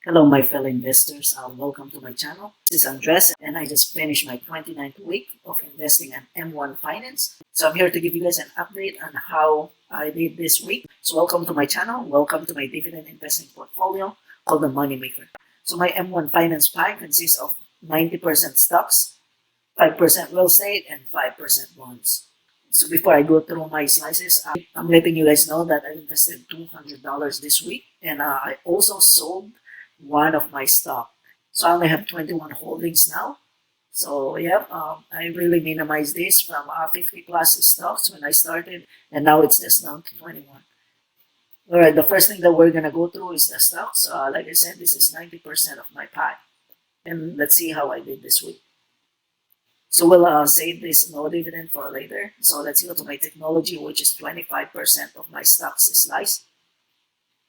Hello, my fellow investors. Welcome to my channel. This is Andres, and I just finished my 29th week of investing in M1 Finance. So I'm here to give you guys an update on how I did this week. So welcome to my channel. Welcome to my dividend investing portfolio called the Moneymaker. So my M1 Finance pie consists of 90% stocks, 5% real estate, and 5% bonds. So before I go through my slices, I'm letting you guys know that I invested $200 this week, and I also sold one of my stock. So I only have 21 holdings now. So yeah, I really minimized this from 50 plus stocks when I started, and now it's just down to 21. All right, the first thing that we're gonna go through is the stocks. Like I said, this is 90% of my pie, and let's see how I did this week. So we'll save this no dividend for later. So let's go to my technology, which is 25% of my stocks slice.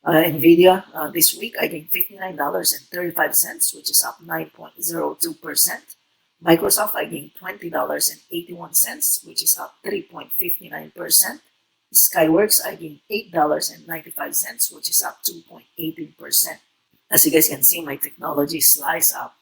Nvidia, this week I gained $59.35, which is up 9.02%. Microsoft, I gained $20.81, which is up 3.59%. Skyworks, I gained $8.95, which is up 2.18%. As you guys can see, my technology slice up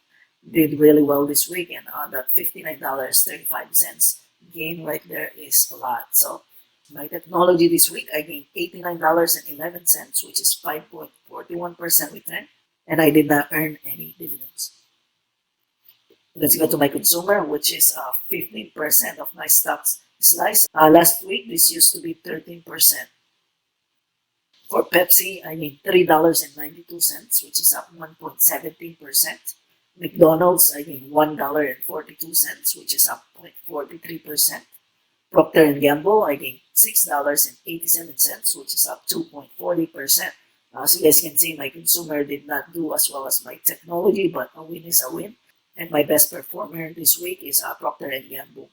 did really well this week, and that $59.35 gain right there is a lot. So my technology this week, I gained $89.11, which is 5.41% return, and I did not earn any dividends. Let's go to my consumer, which is 15% of my stocks slice. Last week, this used to be 13%. For Pepsi, I gained $3.92, which is up 1.17%. McDonald's, I gained $1.42, which is up 0.43%. Procter & Gamble, I gained $6.87, which is up 2.40%. So you guys can see my consumer did not do as well as my technology, but a win is a win. And my best performer this week is Procter & Gamble.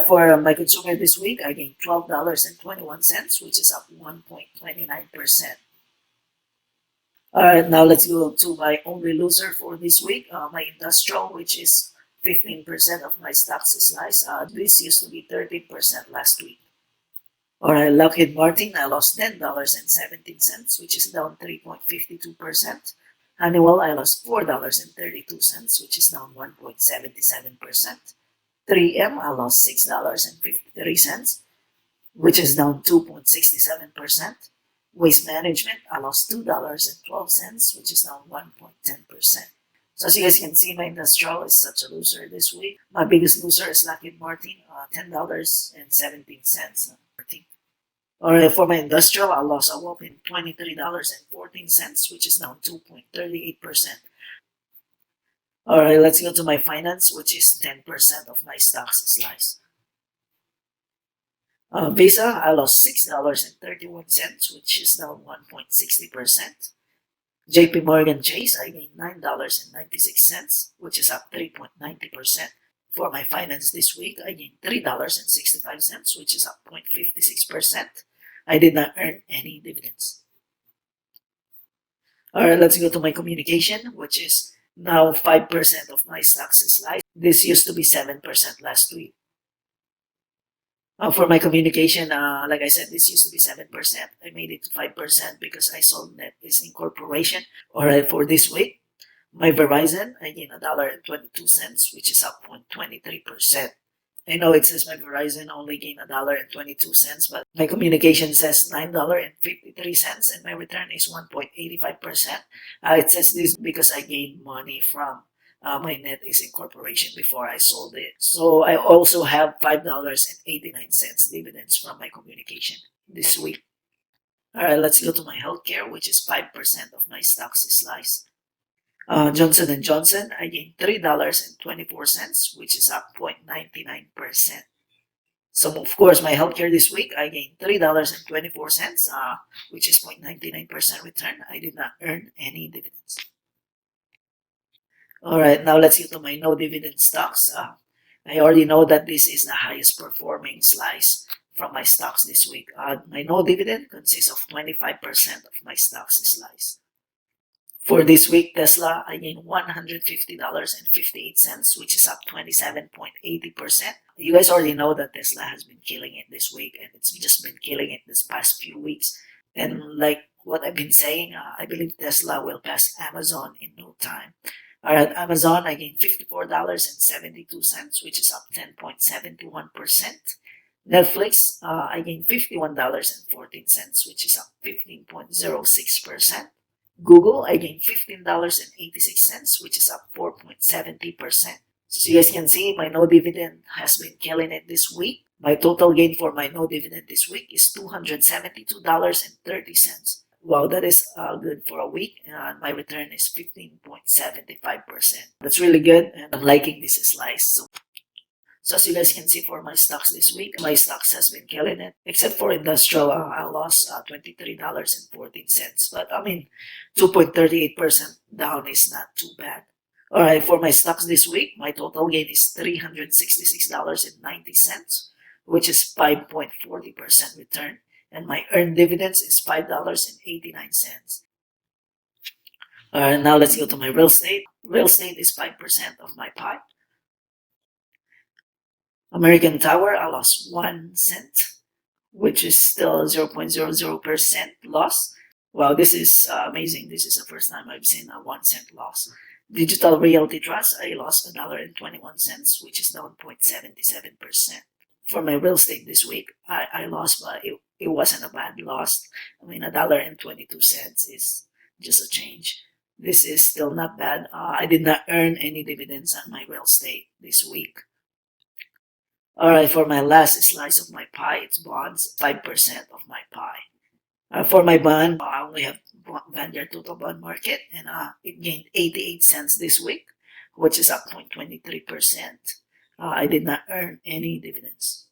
For my consumer this week, I gained $12.21, which is up 1.29%. Alright, now let's go to my only loser for this week, my industrial, which is 15% of my stocks slice. This used to be 13% last week. Alright, Lockheed Martin, I lost $10.17, which is down 3.52%. Honeywell, I lost $4.32, which is down 1.77%. 3M, I lost $6.53, which is down 2.67%. Waste Management, I lost $2.12, which is down 1.10%. So as you guys can see, my industrial is such a loser this week. My biggest loser is Lockheed Martin, $10.17. Alright, for my industrial, I lost a whopping $23.14, which is down 2.38%. Alright, let's go to my finance, which is 10% of my stocks slice. Visa, I lost $6.31, which is down 1.60%. JP Morgan Chase, I gained $9.96, which is up 3.90%. For my finance this week, I gained $3.65, which is up 0.56%. I did not earn any dividends. Alright, let's go to my communication, which is now 5% of my stocks slice. This used to be 7% last week. For my communication, like I said, this used to be 7%. I made it to 5% because I sold NetEase Incorporation. Alright, for this week, my Verizon, I gained $1.22, which is up 0.23%. I know it says my Verizon only gained $1.22, but my communication says $9.53, and my return is 1.85%. It says this because I gained money from my NetEase Incorporation before I sold it. So I also have $5.89 dividends from my communication this week. Alright, let's go to my healthcare, which is 5% of my stocks slice. Johnson & Johnson, I gained $3.24, which is up 0.99%. So of course, my healthcare this week, I gained $3.24, which is 0.99% return. I did not earn any dividends. Alright, now let's get to my no dividend stocks. I already know that this is the highest performing slice from my stocks this week. My no dividend consists of 25% of my stocks slice. For this week, Tesla, I gained $150.58, which is up 27.80%. You guys already know that Tesla has been killing it this week, and it's just been killing it this past few weeks. And like what I've been saying, I believe Tesla will pass Amazon in no time. Alright, Amazon, I gained $54.72, which is up 10.71%. Netflix, I gained $51.14, which is up 15.06%. Google, I gained $15.86, which is up 4.70%. So you guys can see, my no dividend has been killing it this week. My total gain for my no dividend this week is $272.30. Wow, that is good for a week. And my return is 15.75%. That's really good, and I'm liking this slice. So as you guys can see for my stocks this week, my stocks has been killing it. Except for industrial, I lost $23.14. But I mean, 2.38% down is not too bad. Alright, for my stocks this week, my total gain is $366.90, which is 5.40% return. And my earned dividends is $5.89. Alright, now let's go to my real estate. Real estate is 5% of my pie. American Tower, I lost 1 cent, which is still 0.00% loss. Wow, this is amazing. This is the first time I've seen a 1 cent loss. Digital Realty Trust, I lost $1.21, which is down 0.77%. For my real estate this week, I lost, but it wasn't a bad loss. I mean, $1.22 is just a change. This is still not bad. I did not earn any dividends on my real estate this week. Alright, for my last slice of my pie, it's bonds, 5% of my pie. For my bond, I only have Vanguard Total Bond Market, and it gained 88 cents this week, which is up 0.23%. I did not earn any dividends.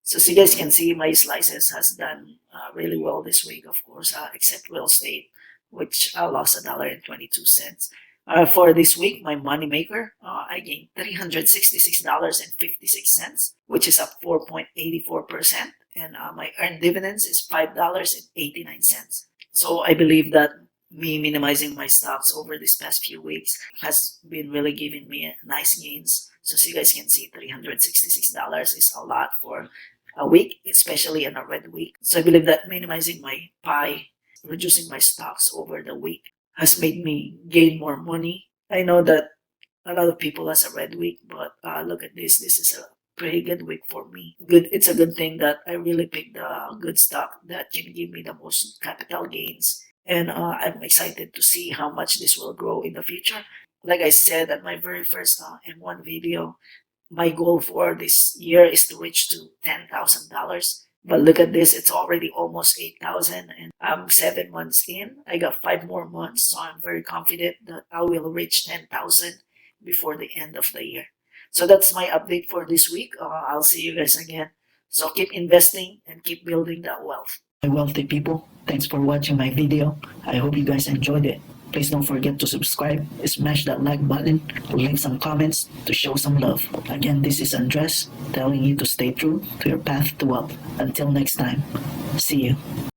So as you guys can see, my slices has done really well this week, of course, except real estate, which I lost $1.22. For this week, my money maker, I gained $366.56, which is up 4.84%. And my earned dividends is $5.89. So I believe that me minimizing my stocks over these past few weeks has been really giving me nice gains. So as you guys can see, $366 is a lot for a week, especially in a red week. So I believe that minimizing my pie, reducing my stocks over the week, has made me gain more money. I know that a lot of people has a red week, but look at this. This is a pretty good week for me. It's a good thing that I really picked a good stock that can give me the most capital gains. And I'm excited to see how much this will grow in the future. Like I said at my very first M1 video, my goal for this year is to reach to $10,000. But look at this, it's already almost 8,000 and I'm 7 months in. I got 5 more months, so I'm very confident that I will reach 10,000 before the end of the year. So that's my update for this week. I'll see you guys again. So keep investing and keep building that wealth. My wealthy people, thanks for watching my video. I hope you guys enjoyed it. Please don't forget to subscribe, smash that like button, leave some comments to show some love. Again, this is Andres telling you to stay true to your path to wealth. Until next time, see you.